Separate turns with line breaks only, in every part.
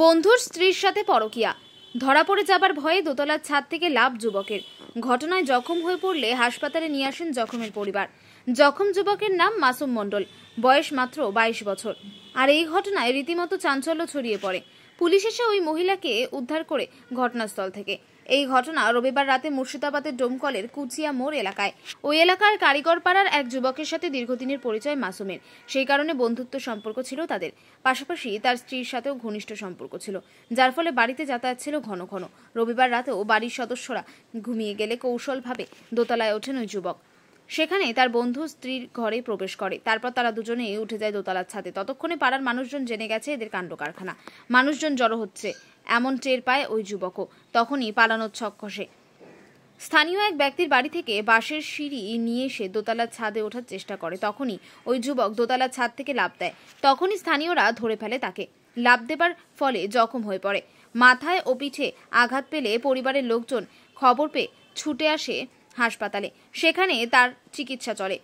বন্ধুর স্ত্রীর সাথে পরকীয়া, ধরা পড়ে যাবার ভয়ে দোতলার ছাদ থেকে লাফ যুবকের। ঘটনায় জখম হয়ে পড়লে হাসপাতালে নিয়ে আসেন জখমের পরিবার। জখম যুবকের নাম মাসুম মণ্ডল, বয়স মাত্র 22 বছর। আর এই ঘটনায় রীতিমতো চাঞ্চল্য ছড়িয়ে পড়ে। পুলিশ এসে ওই মহিলাকে উদ্ধার করে ঘটনাস্থল থেকে। এই ঘটনা রবিবার রাতে মুর্শিদাবাদের ডোমকলের কুচিয়া মোড় এলাকায়। ওই এলাকার কারিগর পাড়ার এক যুবকের সাথে দীর্ঘদিনের পরিচয় মাসুমের, সেই কারণে বন্ধুত্ব সম্পর্ক ছিল তাদের। পাশাপাশি তার স্ত্রীর সাথেও ঘনিষ্ঠ সম্পর্ক ছিল, যার ফলে বাড়িতে যাতায়াত ছিল ঘন ঘন। রবিবার রাতেও বাড়ির সদস্যরা ঘুমিয়ে গেলে কৌশলভাবে দোতলায় ওঠেন ওই যুবক। সেখানে তার বন্ধু স্ত্রীর ঘরে প্রবেশ করে। তারপর তারা দুজনেই উঠে যায় দোতলার ছাদে। ততক্ষণে পাড়ার মানুষজন জেনে গেছে এদের কাণ্ড কারখানা। মানুষজন জড়ো হচ্ছে এমন টের পায় ওই যুবকও। তখনই পালানোর ছক কষে। স্থানীয় এক ব্যক্তির বাড়ি থেকে বাঁশের সিঁড়ি নিয়ে এসে দোতলার ছাদে ওঠার চেষ্টা করে। তখনই ওই যুবক দোতলার ছাদ থেকে লাফ দেয়। তখনই স্থানীয়রা ধরে ফেলে তাকে। লাফ দেবার ফলে জখম হয়ে পড়ে। মাথায় ও পিঠে আঘাত পেলে পরিবারের লোকজন খবর পেয়ে ছুটে আসে হাসপাতালে। সেখানে তার চিকিৎসা চলে।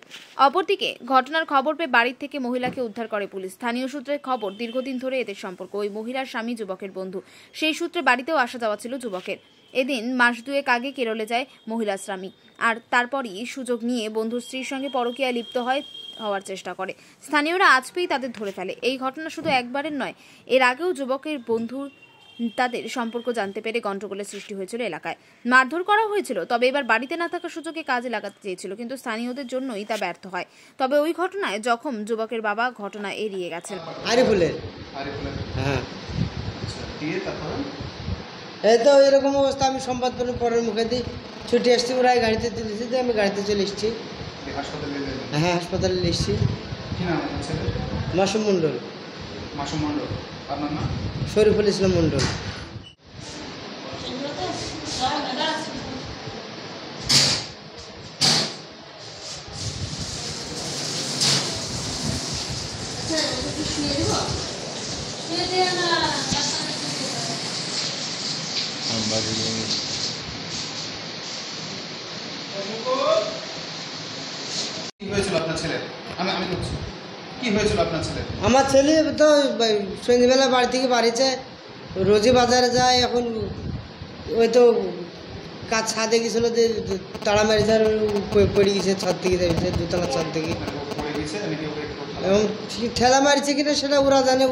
অপরদিকে ঘটনার খবর পেয়ে বাড়ির থেকে মহিলাকে উদ্ধার করে পুলিশ। স্থানীয় সূত্রের খবর, দীর্ঘদিন ধরে এদের সম্পর্ক। ওই মহিলার স্বামী যুবকের বন্ধু, সেই সূত্রে বাড়িতেও আসা যাওয়া ছিল যুবকের। এদিন মাস দুয়েক আগে কেরলে যায় মহিলার স্বামী, আর তারপরই সুযোগ নিয়ে বন্ধুর স্ত্রীর সঙ্গে পরকীয়ায় লিপ্ত হওয়ার চেষ্টা করে। স্থানীয়রা আজ পেয়েই তাদের ধরে ফেলে। এই ঘটনা শুধু একবারের নয়, এর আগেও যুবকের বন্ধু তাদের সম্পর্ক জানতে পেরে গন্ডগোলের সৃষ্টি হয়েছিল এলাকায়। মারধর করা হয়েছিল, তবে এবার বাড়িতে না থাকার সুযোগে কাজে লাগাতে চেয়েছিল, কিন্তু স্থানীয়দের জন্যই তা ব্যর্থ হয়। তবে ওই ঘটনায় জখম যুবকের বাবা ঘটনা এড়িয়ে গেছেন।
এই তো এরকম অবস্থা। আমি সংবাদ পরের মুখে দিই ছুটি আসছি, ওরাই গাড়িতে দিয়েছি, আমি গাড়িতে চলে এসেছি। হ্যাঁ, হাসপাতালে এসেছি। মাসুম মণ্ডল।
মাসুম মণ্ডল, আপনার নাম?
শরীফুল ইসলাম মণ্ডল।
কি হয়েছিল আপনার ছেলে? আমি বলছি, কি হয়েছিল আপনার ছেলে?
আমার ছেলে তো সন্ধ্যেবেলা বাড়ি থেকে বাড়িতে রোজই বাজারে যায়। এখন ওই তো কাজ ছাদে গেছিল, যে তাড়া মেরেছে আর পড়ে গেছে ছাদ থেকে, যাইছে দোতলার ছাদ থেকে। এবং ঠেলা মারিছে কিনা সেটা ওরা জানে,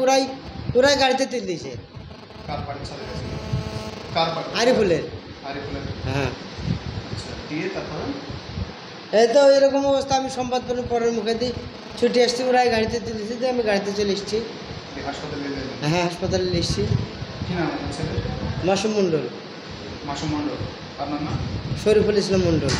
ওরাই গাড়িতে তুলে দিয়েছে। আরিফুলের। হ্যাঁ। এই তো এরকম অবস্থা। আমি সংবাদ পরের মুখে দিই ছুটি আসছি, ওরাই গাড়িতে দিয়েছি, আমি গাড়িতে চলে এসেছি। হ্যাঁ, হাসপাতালে এসেছি।
মাসুম
মাসুম মণ্ডল।
মাসুম মণ্ডল, আপনার নাম?
শরীফুল ইসলাম মণ্ডল।